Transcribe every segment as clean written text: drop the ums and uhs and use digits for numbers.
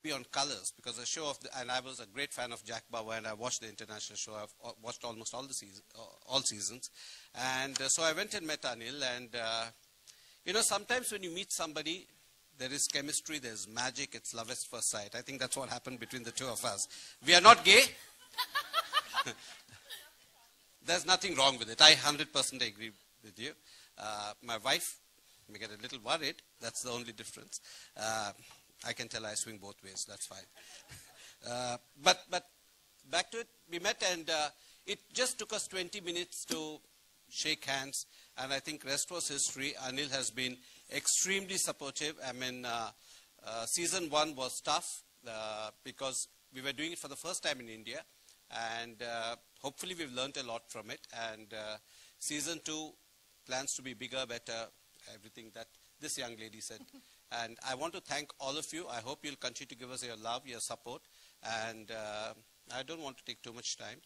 be on colors because the show and I was a great fan of Jack Bauer, and I watched the international show. I've watched almost all the all seasons, and so I went and met Anil. And you know, sometimes when you meet somebody, there is chemistry, there's magic, it's love at first sight. I think that's what happened between the two of us. We are not gay. There's nothing wrong with it. I 100% agree with you. My wife may get a little worried. That's the only difference. I can tell I swing both ways. That's fine. But back to it. We met, and it just took us 20 minutes to shake hands. And I think rest was history. Anil has been extremely supportive. I mean, season 1 was tough because we were doing it for the first time in India. And hopefully we've learned a lot from it. And season 2 plans to be bigger, better, everything that this young lady said. And I want to thank all of you. I hope you'll continue to give us your love, your support. And I don't want to take too much time,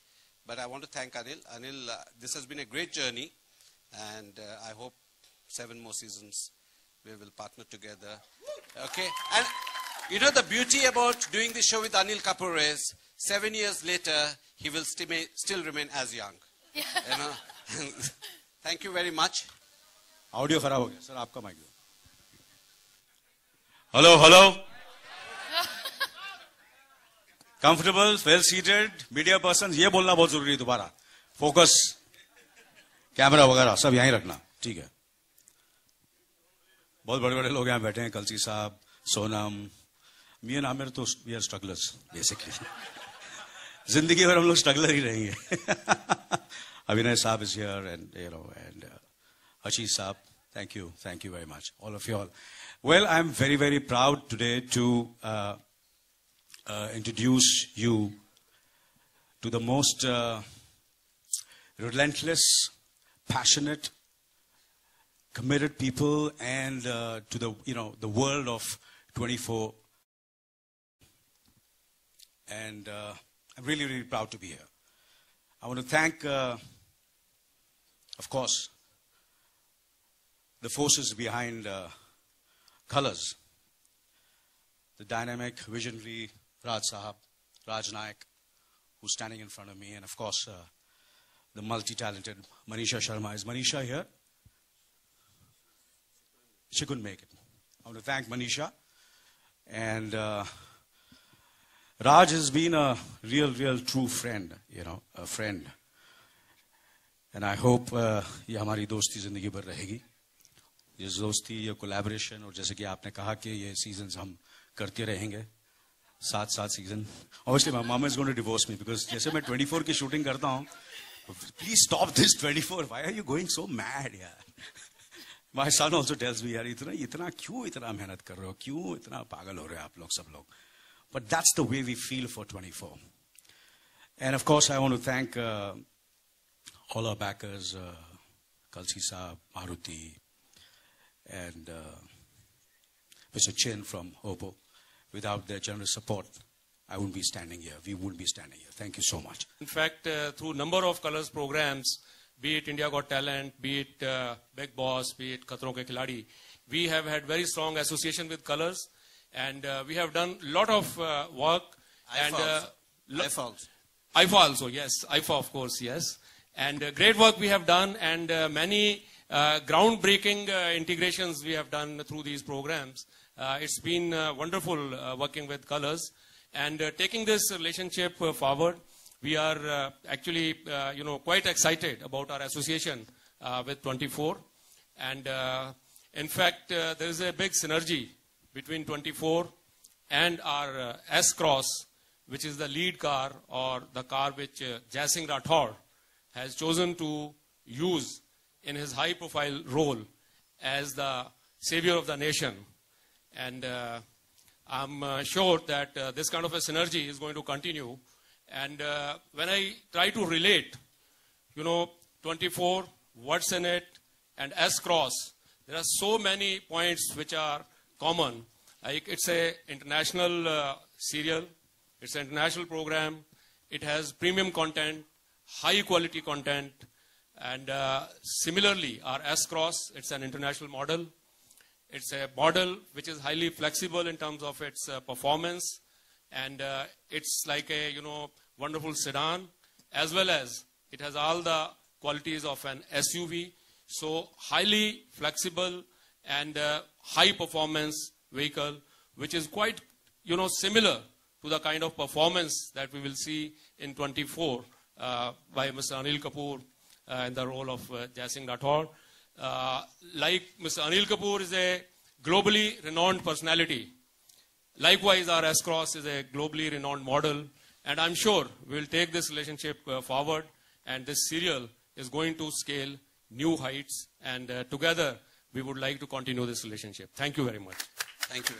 but I want to thank Anil. Anil, this has been a great journey. And I hope 7 more seasons we will partner together. Okay. And you know, the beauty about doing this show with Anil Kapoor is 7 years later, he will still remain as young. Yeah. You know? Thank you very much. Audio खराब हो गया sir, आपका mic दो. Hello hello. Comfortable, well seated, media person, ये बोलना बहुत जरूरी है. दोबारा फोकस, कैमरा वगैरह सब यहीं रखना. ठीक है. बहुत बड़े बड़े लोग यहाँ बैठे हैं. कलसी साहब, सोनम, मी एंड आमिर तो वी आर स्ट्रगलर्स बेसिकली. जिंदगी भर हम लोग स्ट्रगलर ही रहेंगे. अभिनय साहब is here and you know and Ashish Saab, thank you very much, all of you all. Well, I'm very, very proud today to introduce you to the most relentless, passionate, committed people, and to the world of 24. And I'm really, really proud to be here. I want to thank, of course, the forces behind Colors, the dynamic, visionary Raj Sahab, Raj Naik, who's standing in front of me, and of course, the multi-talented Manisha Sharma. Is Manisha here? She couldn't make it. I want to thank Manisha. And Raj has been a real true friend, you know, a friend. And I hope ये हमारी दोस्ती जिंदगी भर रहेगी. ये दोस्ती, ये collaboration, और जैसे कि आपने कहा कि ये सीजन्स हम करते रहेंगे, 7 season. Obviously, my mom is going to divorce me because जैसे मैं 24 की शूटिंग करता हूँ, please stop this 24. Why are you going so mad, यार? My son also tells me, यार इतना क्यों इतना मेहनत कर रहे हो, क्यों इतना पागल हो रहे हो आप लोग सब लोग. But that's the way we feel for 24. And of course, I want to thank all our backers, Kalsi Saab, Maruti, and Mr. Chin from Oppo. Without their generous support, I wouldn't be standing here. We wouldn't be standing here. Thank you so much. In fact, through a number of Colors programs, be it India Got Talent, be it Big Boss, be it Khatron Ke Khiladi, we have had very strong association with Colors, and we have done a lot of work. IFA also, yes. IFA, of course, yes. And great work we have done, and many groundbreaking integrations we have done through these programs. It's been wonderful working with Colors, and taking this relationship forward. We are actually, quite excited about our association with 24. And in fact, there is a big synergy between 24 and our S-Cross, which is the lead car, or the car which Jai Singh Rathore has chosen to use in his high-profile role as the savior of the nation. And I'm sure that this kind of a synergy is going to continue. And when I try to relate, 24, what's in it, and S-Cross, there are so many points which are common. Like, it's an international serial, it's an international program, it has premium content, high quality content, and similarly, our S-Cross, it's an international model. It's a model which is highly flexible in terms of its performance, And it's like a, wonderful sedan, as well as it has all the qualities of an SUV. So highly flexible and high performance vehicle, which is quite, similar to the kind of performance that we will see in 24 by Mr. Anil Kapoor in the role of Jai Singh Rathore. Like Mr. Anil Kapoor is a globally renowned personality. Likewise, our S-Cross is a globally renowned model. And I'm sure we'll take this relationship forward, and this serial is going to scale new heights. And together, we would like to continue this relationship. Thank you very much. Thank you.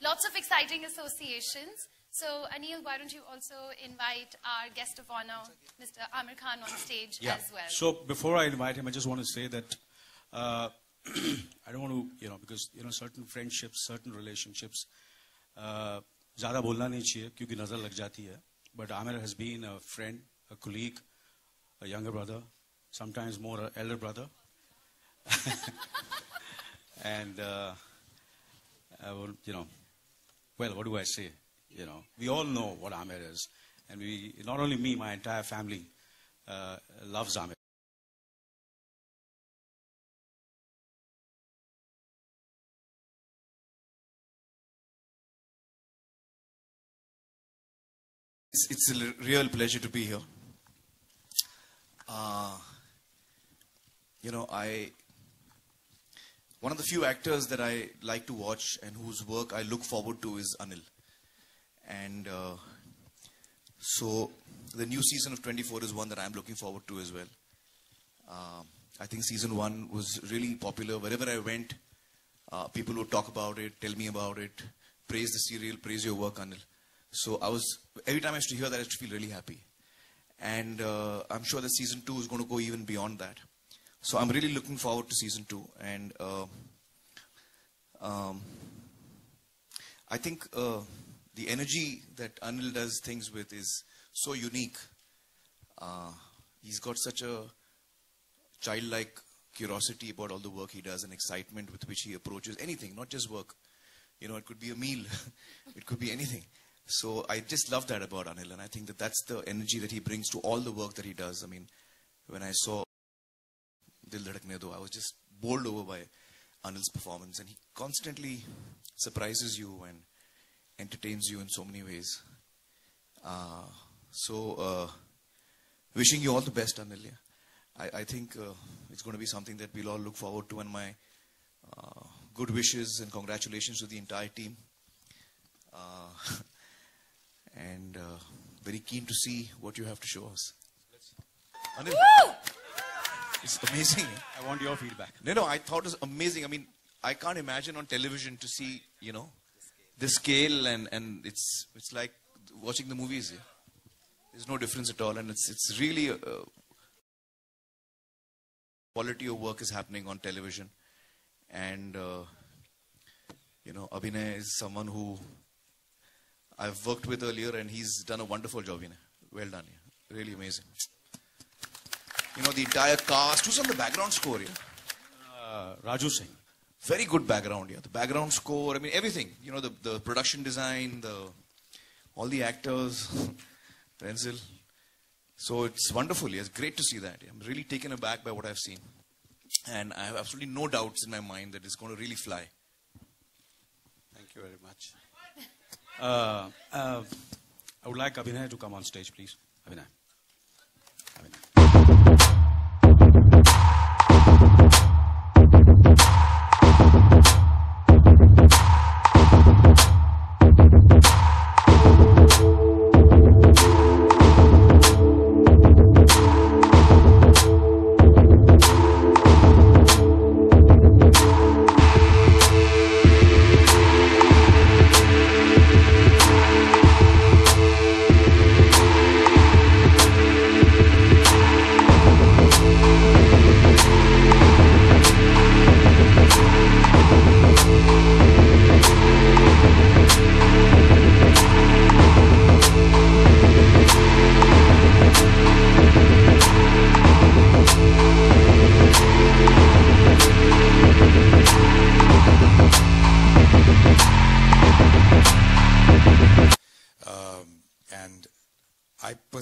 Lots of exciting associations. So, Anil, why don't you also invite our guest of honor, Mr. Amir Khan, on stage as well? So before I invite him, I just want to say that I don't want to, because, certain friendships, certain relationships, ज़्यादा बोलना नहीं चाहिए क्योंकि नज़र लग जाती है. But Amir has been a friend, a colleague, a younger brother, sometimes more an elder brother. And, well, what do I say? We all know what Amir is. And not only me, my entire family loves Amir. It's a real pleasure to be here. One of the few actors that I like to watch and whose work I look forward to is Anil. And so the new season of 24 is one that I'm looking forward to as well. I think season 1 was really popular. Wherever I went, people would talk about it, tell me about it, praise the serial, praise your work, Anil. So every time I used to hear that, I used to feel really happy. And I'm sure that season 2 is going to go even beyond that. So I'm really looking forward to season 2. And I think the energy that Anil does things with is so unique. He's got such a childlike curiosity about all the work he does and excitement with which he approaches anything, not just work. It could be a meal. It could be anything. So I just love that about Anil, and I think that that's the energy that he brings to all the work that he does. I mean, when I saw Dil Dhadakne Do, I was just bowled over by Anil's performance, and he constantly surprises you and entertains you in so many ways. Wishing you all the best, Anil. I think it's going to be something that we'll all look forward to, and my good wishes and congratulations to the entire team. And very keen to see what you have to show us. Anil, it's amazing. I want your feedback. No, I thought it was amazing. I mean, I can't imagine on television to see, the scale, and it's like watching the movies. Yeah. There's no difference at all, and it's really quality of work is happening on television. And Abhinay is someone who I've worked with earlier, and he's done a wonderful job. Well done. Yeah. Really amazing. The entire cast. Who's on the background score? Yeah? Raju Singh. Very good background. Yeah. The background score. I mean, everything. The production design, all the actors, Renzel. So it's wonderful. Yeah. It's great to see that. Yeah. I'm really taken aback by what I've seen. And I have absolutely no doubts in my mind that it's going to really fly. Thank you very much. I would like Abhinay to come on stage, please. Abhinay.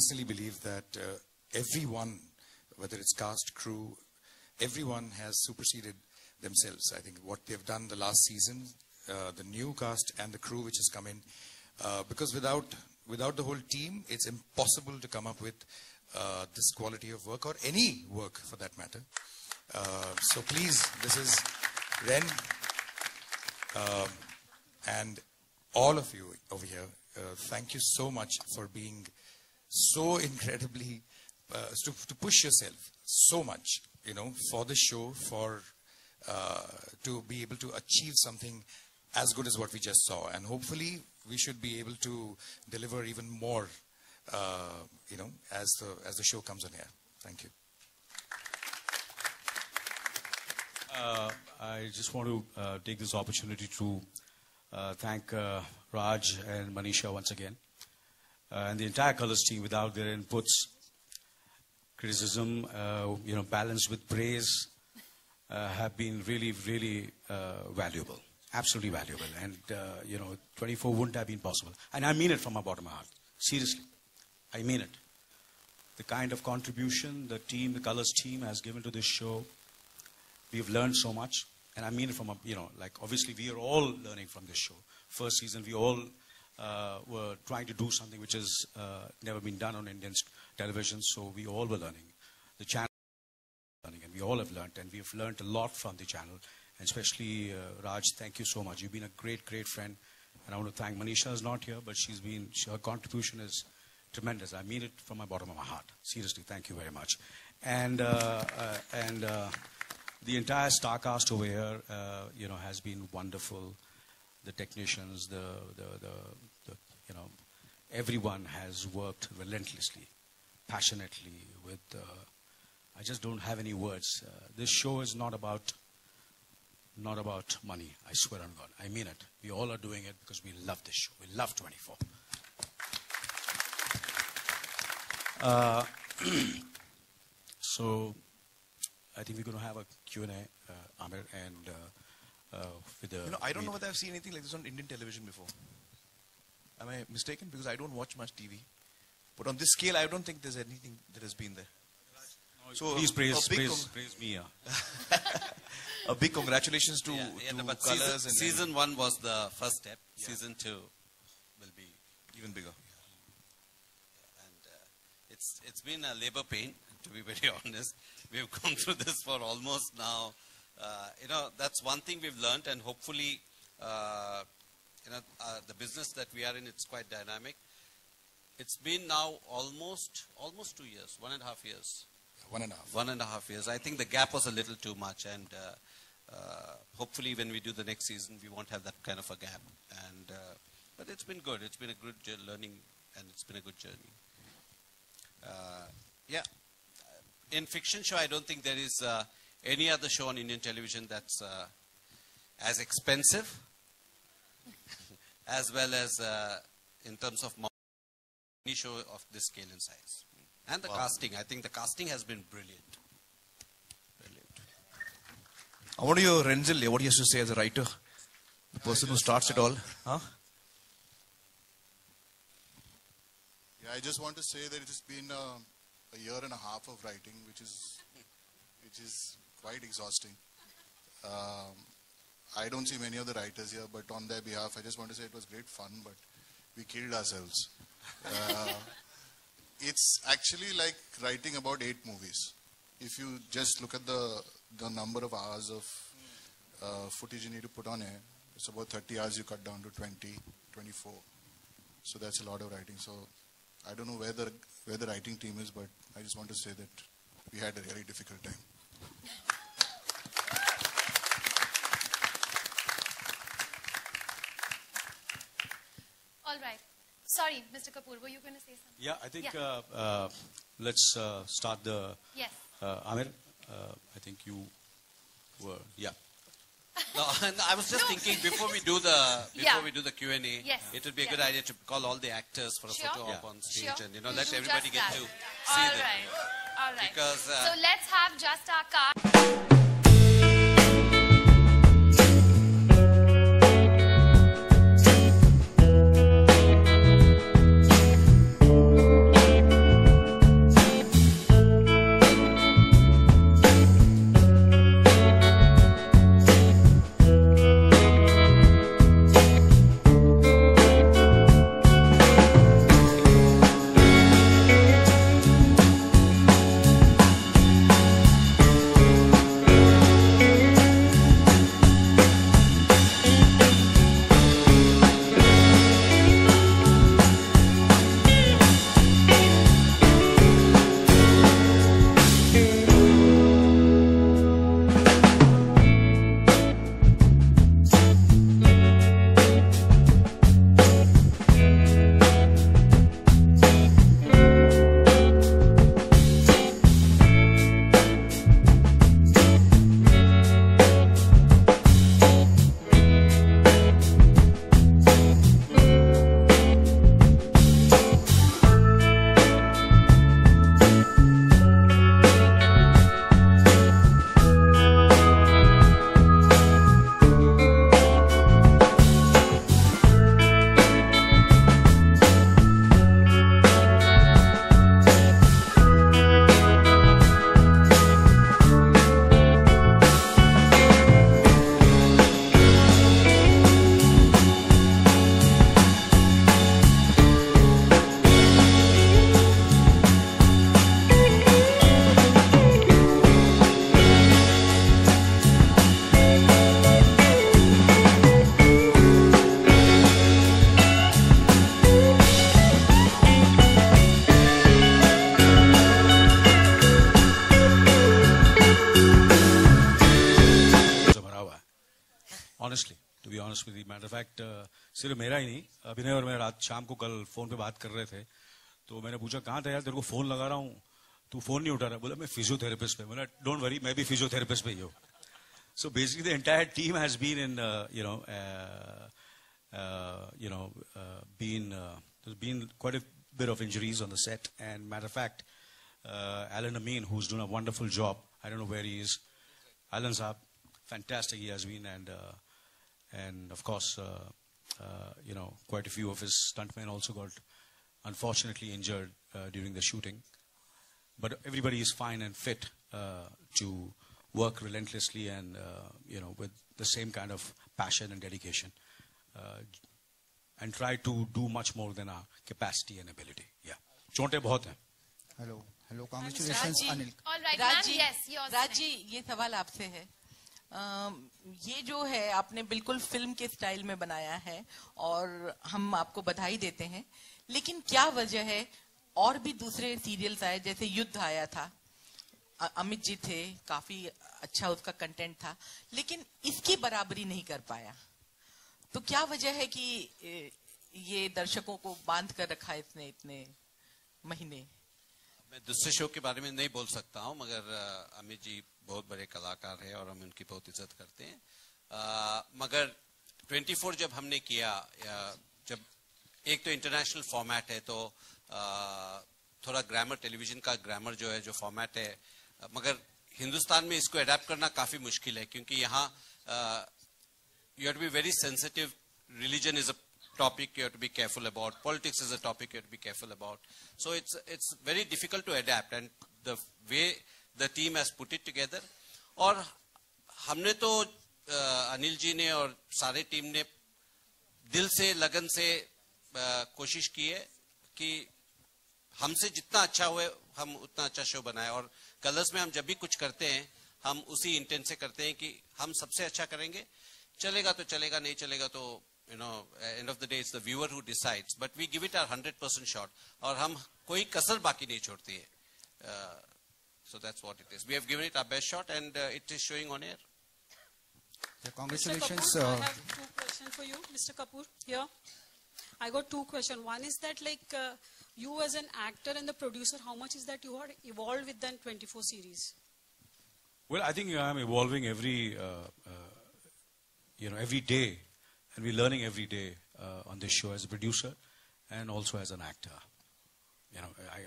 personally believe that everyone, whether it's cast, crew, everyone has superseded themselves. I think what they've done the last season, the new cast and the crew which has come in, because without the whole team, it's impossible to come up with this quality of work, or any work for that matter. So please, this is Ren and all of you over here. Thank you so much for being so incredibly, to push yourself so much, you know, for the show, for to be able to achieve something as good as what we just saw. And hopefully we should be able to deliver even more, you know, as the show comes on air. Thank you. I just want to take this opportunity to thank Raj and Manisha once again, and the entire Colors team. Without their inputs, criticism, you know, balanced with praise, have been really, really valuable, absolutely valuable. And you know, 24 wouldn't have been possible. And I mean it from my bottom of my heart. Seriously, I mean it. The kind of contribution the team, the Colors team, has given to this show. We've learned so much, and I mean it from a, you know, like, obviously we are all learning from this show. First season, we all were trying to do something which has never been done on Indian television, so we all were learning. The channel was learning, and we all have learned, and we've learned a lot from the channel. And especially Raj, thank you so much. You've been a great, great friend, and I want to thank Manisha, is not here, but her contribution is tremendous. I mean it from my bottom of my heart. Seriously, thank you very much. And the entire star cast over here, you know, has been wonderful. The technicians, you know, everyone has worked relentlessly, passionately. With, I just don't have any words. This show is not about money. I swear on God, I mean it. We all are doing it because we love this show. We love 24. So I think we're going to have a Q&A, Amir, and with the... You know, I don't know whether I've seen anything like this on Indian television before. Am I mistaken? Because I don't watch much TV. But on this scale, I don't think there's anything that has been there. So please praise me. A big congratulations to but Colors. Season 1 was the first step. Yeah. Season 2 will be even bigger. And it's been a labor pain, to be very honest. We've gone through this for almost now. You know, that's one thing we've learned, and hopefully, you know, the business that we are in, it's quite dynamic. It's been now almost 2 years, 1.5 years. 1.5. 1.5 years. I think the gap was a little too much, and hopefully when we do the next season, we won't have that kind of a gap. And but it's been good. It's been a good learning, and it's been a good journey. Yeah. In fiction show, I don't think there is any other show on Indian television that's as expensive as well as in terms of any show of this scale and size. And the casting, I think the casting has been brilliant. Brilliant. I want to hear Renzel, what he has to say as a writer, the person who starts it all. Huh? Yeah, I just want to say that it's been a year and a half of writing, which is quite exhausting. I don't see many of the writers here, but on their behalf, I just want to say it was great fun, but we killed ourselves. It's actually like writing about 8 movies. If you just look at the number of hours of footage you need to put on air, it's about 30 hours you cut down to 20, 24. So that's a lot of writing. So I don't know where the writing team is, but I just want to say that we had a really difficult time. All right. Sorry, Mr. Kapoor, were you going to say something? Yeah, I think let's start the... Yes. Amir, I think you were... Yeah. No, and I was just thinking before we do the Q&A, it would be a good idea to call all the actors for a photo op on stage, and let everybody get to see them. All right. Because so let's have just our card. honest with you. Matter of fact, सिर्फ मेरा ही नहीं, अभिनय और मैं रात शाम को कल फोन पे बात कर रहे थे, तो मैंने पूछा कहाँ था यार, तेरे को फोन लगा रहा हूँ, तू फोन नहीं उठा रहा. बोला मैं फिजियोथेरेपिस्ट पे. बोला डोंट वरी, मैं भी फिजियोथेरेपिस्ट पे ही हूँ. So basically the entire team has been in there's been quite a bit of injuries on the set, and matter of fact, Alan Amin, who's doing a wonderful job, I don't know where he is. Alan Saab, fantastic he has been, and of course, quite a few of his stuntmen also got unfortunately injured during the shooting. But everybody is fine and fit to work relentlessly and with the same kind of passion and dedication, and try to do much more than our capacity and ability. Yeah. चोटें बहुत हैं. Hello, congratulations, Anil. All right, राज ma'am. जी, Yes, yours. Raj ji, ये सवाल आपसे है. ये जो है आपने बिल्कुल फिल्म के स्टाइल में बनाया है और हम आपको बधाई देते हैं, लेकिन क्या वजह है और भी दूसरे सीरियल्स आए, जैसे युद्ध आया था, अमित जी थे, काफी अच्छा उसका कंटेंट था, लेकिन इसकी बराबरी नहीं कर पाया. तो क्या वजह है कि ये दर्शकों को बांध कर रखा है इसने इतने महीने? मैं दूसरे शो के बारे में नहीं बोल सकता हूं, मगर अमित जी बहुत बड़े कलाकार हैं और हम उनकी बहुत इज्जत करते हैं. मगर 24 जब हमने किया, जब एक तो इंटरनेशनल फॉर्मेट है, तो थोड़ा ग्रामर, टेलीविजन का ग्रामर जो है, जो फॉर्मेट है, मगर हिंदुस्तान में इसको अडेप्ट करना काफी मुश्किल है, क्योंकि यहाँ you have to be very sensitive. Religion is a topic you have to be careful about. Politics is a topic you have to be careful about. So it's very difficult to adapt, and the way the team has put it together. और हमने तो अनिल जी ने और सारे team ने दिल से, लगन से कोशिश की है कि हमसे जितना अच्छा हुए हम उतना अच्छा शो बनाए. और कलर्स में हम जब भी कुछ करते हैं, हम उसी इंटेंट से करते हैं कि हम सबसे अच्छा करेंगे. चलेगा तो चलेगा, नहीं चलेगा तो end of the day it's the viewer who decides, but we give it our 100% shot, और हम कोई कसर बाकी नहीं छोड़ते हैं. So that's what it is. We have given it our best shot, and it is showing on air. Yeah, congratulations. Mr. Kapoor, I have two questions for you, Mr. Kapoor. Here, I got two questions. One is that, like, you as an actor and the producer, how much is that you are evolved with the 24 series? Well, I think I'm evolving every day, and we're learning every day on this show as a producer and also as an actor.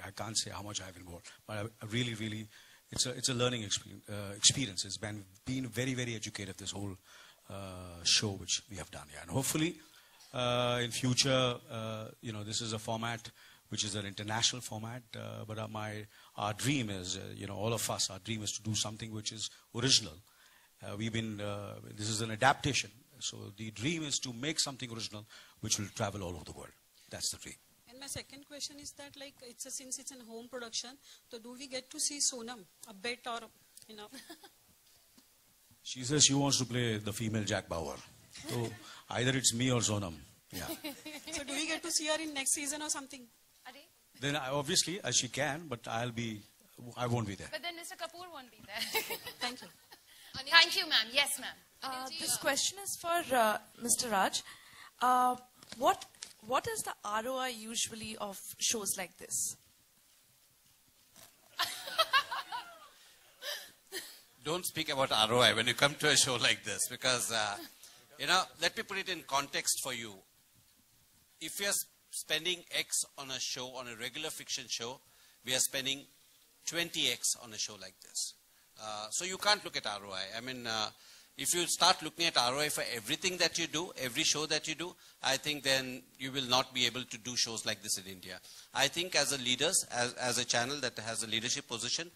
I can't say how much I've involved, but I really, it's a learning experience. It's been very, very educative, this whole show which we have done. Yeah. And hopefully, in future, this is a format which is an international format, but our dream is, all of us, our dream is to do something which is original. This is an adaptation, so the dream is to make something original which will travel all over the world. That's the dream. And my second question is that, like, since it's a home production, so do we get to see Sonam a bit, or She says she wants to play the female Jack Bauer, so either it's me or Sonam. Yeah. So do we get to see her in next season or something? Then obviously she can, but I won't be there. But then Mr. Kapoor won't be there. Thank you. Thank you, ma'am. Yes, ma'am. This question is for Mr. Raj. What is the ROI usually of shows like this? Don't speak about ROI when you come to a show like this, because, let me put it in context for you. If we are spending X on a show, on a regular fiction show, we are spending 20X on a show like this. So you can't look at ROI. I mean, if you start looking at ROI for everything that you do, every show that you do, I think then you will not be able to do shows like this in India. I think as a leaders, as a channel that has a leadership position,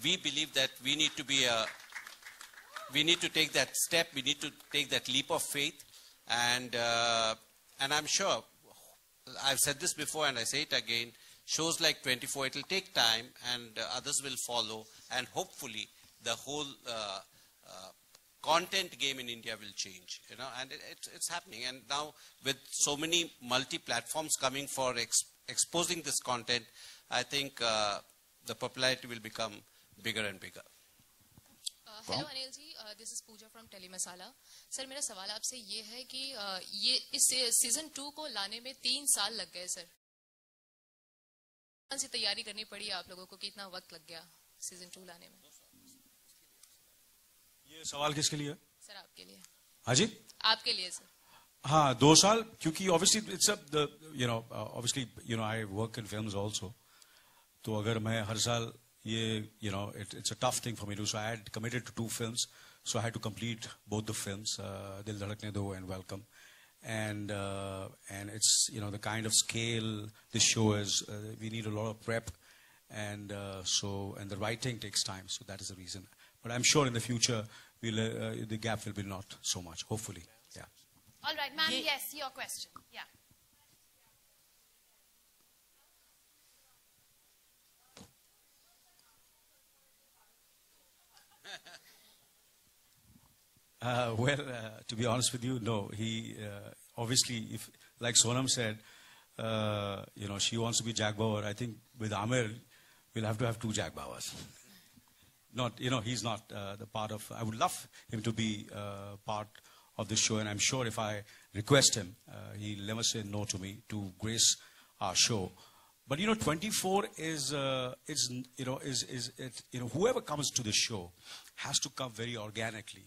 we believe that we need to take that step, we need to take that leap of faith, and I'm sure, I've said this before and I say it again, shows like 24, it will take time, and others will follow, and hopefully the whole content game in India will change, and it's happening. And now with so many multi-platforms coming for exposing this content, I think the popularity will become bigger and bigger. Hello Anil ji, this is Pooja from Telemasala. Sir मेरा सवाल आपसे ये है कि ये इस season 2 को लाने में 3 साल लग गए सर। कौन सी तैयारी करनी पड़ी आप लोगों को, कितना वक्त लग गया सीजन 2 लाने में? ये सवाल किसके लिए? सर आपके लिए। हाँ जी, आपके लिए सर। हाँ, 2 साल, क्योंकि obviously it's obviously I work in films also, तो अगर मैं हर साल ये it's a tough thing for me to, so I had committed to 2 films, so I had to complete both the films, Dil Dhadakne Do and Welcome, and it's the kind of scale this show is, we need a lot of prep, and the writing takes time, so that is the reason. But I'm sure in the future the gap will be not so much, hopefully. Yeah. All right, ma'am. Yes, your question. Yeah. To be honest with you, no. He obviously, if like Sonam said, she wants to be Jack Bauer. I think with Amir, we'll have to have 2 Jack Bauers. Not, he's not the part of. I would love him to be part of this show, and I'm sure if I request him, he'll never say no to me to grace our show. But 24 is whoever comes to the show has to come very organically.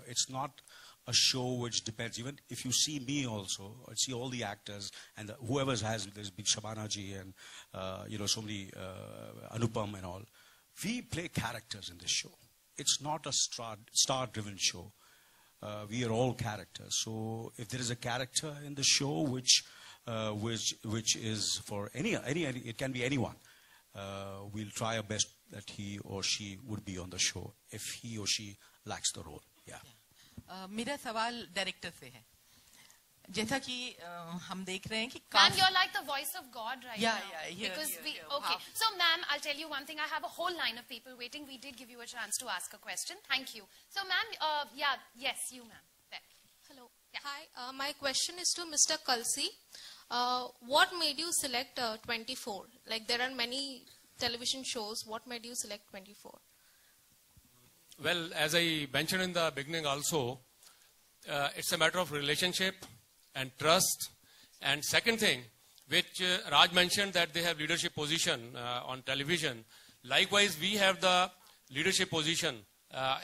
It's not a show which depends. Even if you see me also, or see all the actors and whoever there's big Shabana ji and so many Anupam and all. We play characters in this show. It's not a star-driven show. We are all characters. So if there is a character in the show which is for any it can be anyone. We'll try our best that he or she would be on the show if he or she likes the role. Yeah. मेरा सवाल director से है, जैसा कि हम देख रहे हैं कि ma'am, you're like the voice of God right now. Yeah. Because okay. So, ma'am, I'll tell you one thing. I have a whole line of people waiting. We did give you a chance to ask a question. Thank you. So, ma'am, yes, you, ma'am. There. Hello. Yeah. Hi. My question is to Mr. Kalsi. What made you select 24? Like there are many television shows. What made you select 24? Well, as I mentioned in the beginning also, it's a matter of relationship and trust. And second thing, which Raj mentioned, that they have leadership position on television. Likewise, we have the leadership position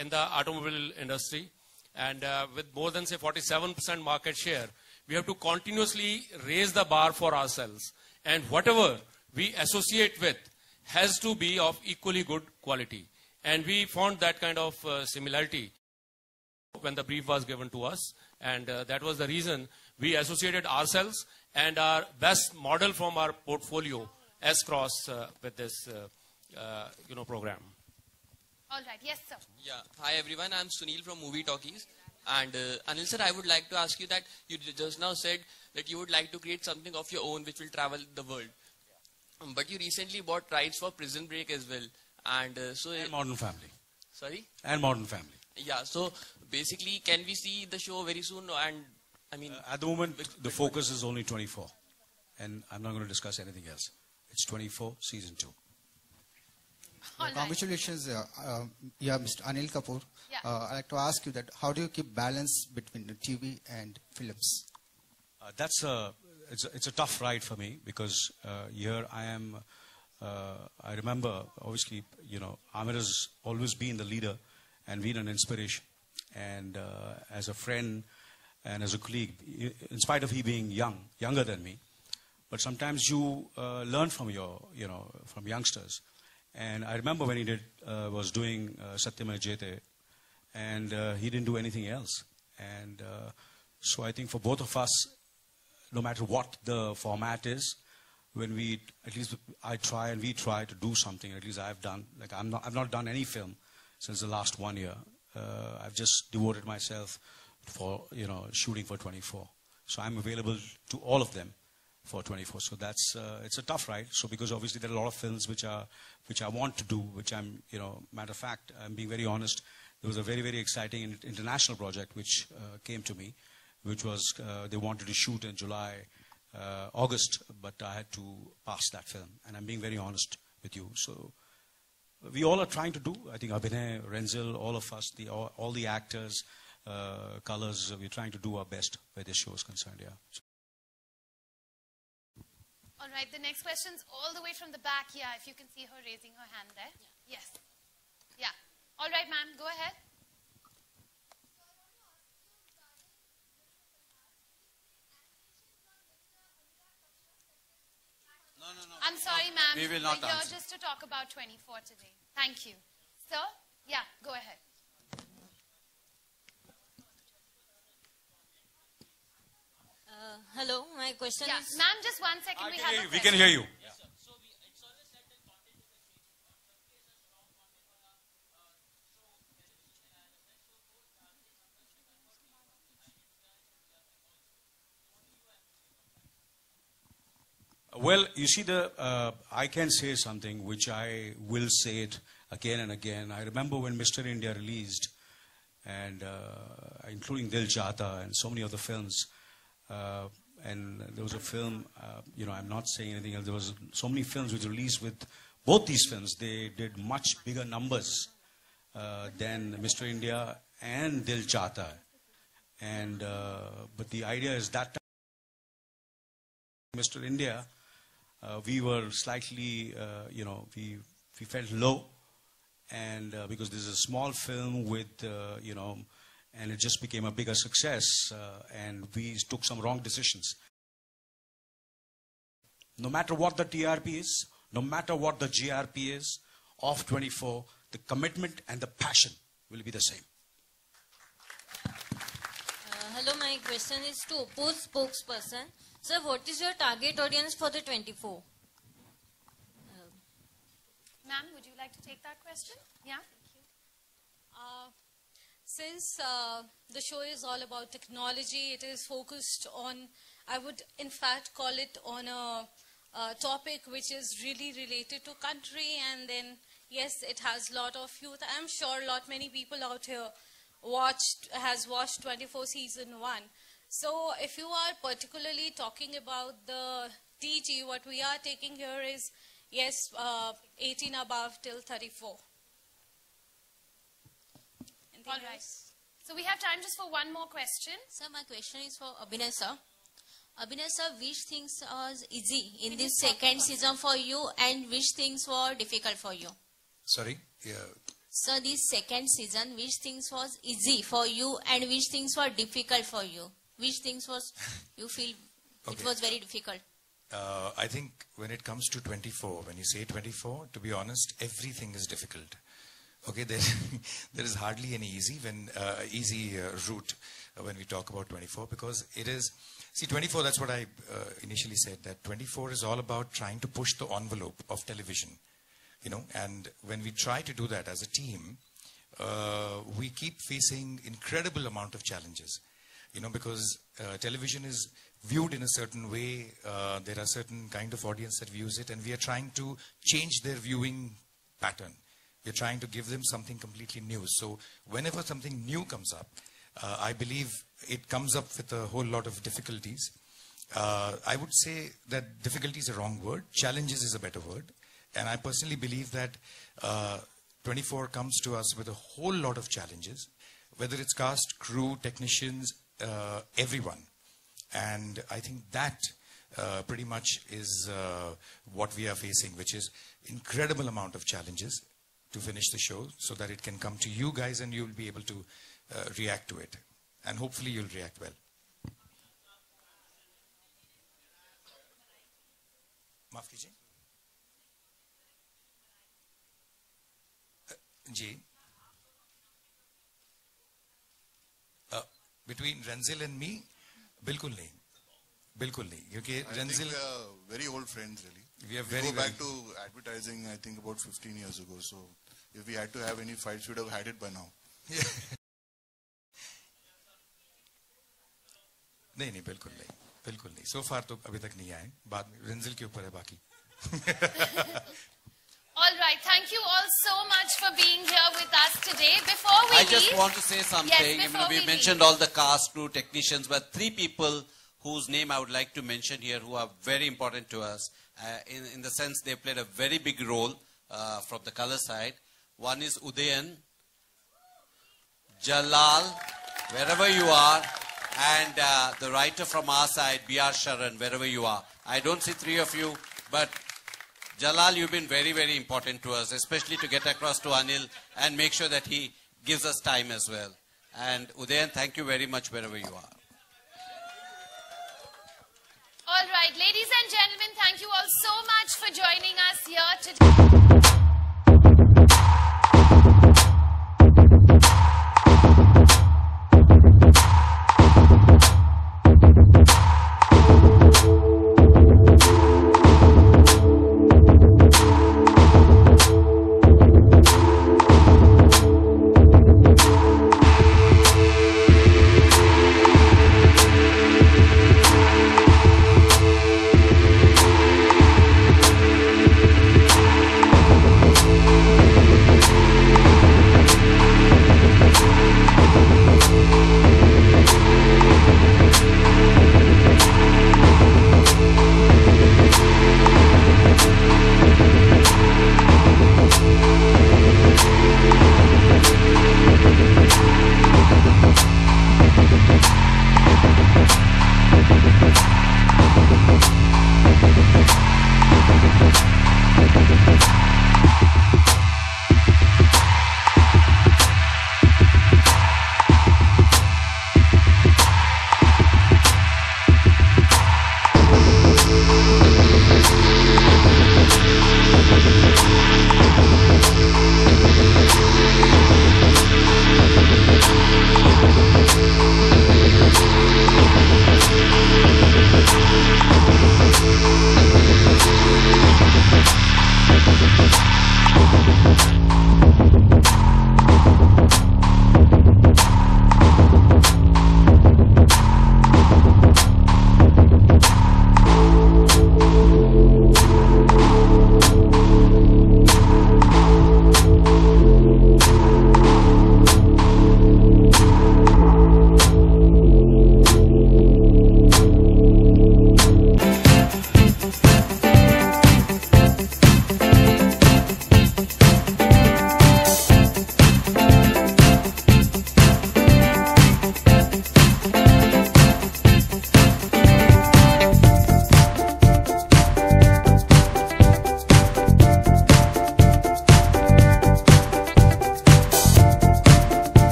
in the automobile industry. And with more than, say, 47% market share, we have to continuously raise the bar for ourselves. And whatever we associate with has to be of equally good quality. And we found that kind of similarity when the brief was given to us. And that was the reason we associated ourselves and our best model from our portfolio S-Cross with this program. All right. Yes, sir. Yeah. Hi, everyone. I'm Sunil from Movie Talkies. And Anil sir, I would like to ask you that you just now said that you would like to create something of your own which will travel the world. But you recently bought rights for Prison Break as well. And and Modern Family. Sorry? And Modern Family. Yeah. So basically, can we see the show very soon? And I mean, at the moment, the focus is only 24. And I'm not going to discuss anything else. It's 24, season 2. Congratulations, Mr. Anil Kapoor. Yeah. I'd like to ask you that how do you keep balance between the TV and films? It's a tough ride for me because here I am. I remember, obviously, Amir has always been the leader and been an inspiration. And as a friend and as a colleague, in spite of he being younger than me, but sometimes you learn from from youngsters. And I remember when he was doing Satyamay Jayate, and he didn't do anything else. And so I think for both of us, no matter what the format is, when we try to do something, at least I've done. Like I've not done any film since the last 1 year. I've just devoted myself for shooting for 24. So I'm available to all of them for 24. So that's it's a tough ride. So because obviously there are a lot of films which I want to do, which I'm matter of fact, I'm being very honest. There was a very, very exciting international project which came to me, which was they wanted to shoot in July, August, but I had to pass that film. And I'm being very honest with you. So we all are trying to do. I think Abhinay, Renzel, all of us, all the actors, colors, we're trying to do our best where this show is concerned. Yeah. All right, the next question's all the way from the back. Yeah, if you can see her raising her hand there. Yes. Yeah. All right, ma'am, go ahead. No. I'm sorry, ma'am. We will not We're here answer. just to talk about 24 today. Thank you. Sir? Yeah, go ahead. Hello, my question Yeah, is... ma'am, just 1 second. We have a We can hear you. Well, you see, I can say something which I will say it again and again. I remember when Mr. India released, and including Dil Chahta and so many other films, and there was a film, I'm not saying anything else, there was so many films which released with both these films. They did much bigger numbers than Mr. India and Dil Chahta. And but the idea is that time, Mr. India, we were slightly, we felt low, and because this is a small film with, and it just became a bigger success, and we took some wrong decisions. No matter what the TRP is, no matter what the GRP is, of 24, the commitment and the passion will be the same. Hello, my question is to Oppo's spokesperson. Sir, what is your target audience for the 24? Ma'am, would you like to take that question? Yeah? Since the show is all about technology, it is focused on, I would in fact call it on a topic which is really related to country, and then yes, it has a lot of youth. I'm sure many people out here has watched 24 season 1. So if you are particularly talking about the TG, what we are taking here is, yes, 18 above till 34. All right. So we have time just for one more question. Sir, my question is for Abhinay sir. Abhinay sir, which things are easy in this second season for you and which things were difficult for you? Sorry? Yeah. Sir, this second season, which things was easy for you and which things were difficult for you? Which things was you feel it was very difficult? I think when it comes to 24, when you say 24, to be honest, everything is difficult. Okay, there is hardly any easy route when we talk about 24, because it is, see, 24, that's what I initially said, that 24 is all about trying to push the envelope of television, and when we try to do that as a team, we keep facing incredible amount of challenges, because television is viewed in a certain way. There are certain kind of audience that views it, and we are trying to change their viewing pattern. We're trying to give them something completely new. So whenever something new comes up, I believe it comes up with a whole lot of difficulties. I would say that difficulty is a wrong word. Challenges is a better word. And I personally believe that 24 comes to us with a whole lot of challenges, whether it's cast, crew, technicians, everyone. And I think that pretty much is what we are facing, which is incredible amount of challenges to finish the show so that it can come to you guys and you'll be able to react to it. And hopefully you'll react well. Maaf kijiye. Ji. Between Renzel and me, bilkul nahi. Bilkul nahi. Because Renzel, we are very old friends, really. We are go back to advertising, I think, about 15 years ago. So if we had to have any fights, we would have had it by now. नहीं बिल्कुल नहीं. So far तो अभी तक नहीं आए. बाद में Renzel के ऊपर है बाकी. All right, thank you all so much for being here with us today. Before we I just want to say something. Yes, we mentioned all the cast, crew, technicians, but 3 people whose name I would like to mention here who are very important to us in the sense they played a very big role from the color side. One is Udayan, Jalal, wherever you are, and the writer from our side, B.R. Sharan, wherever you are. I don't see three of you, but Jalal, you've been very, very important to us, especially to get across to Anil and make sure that he gives us time as well. And Udayan, thank you very much wherever you are. All right, ladies and gentlemen, thank you all so much for joining us here today.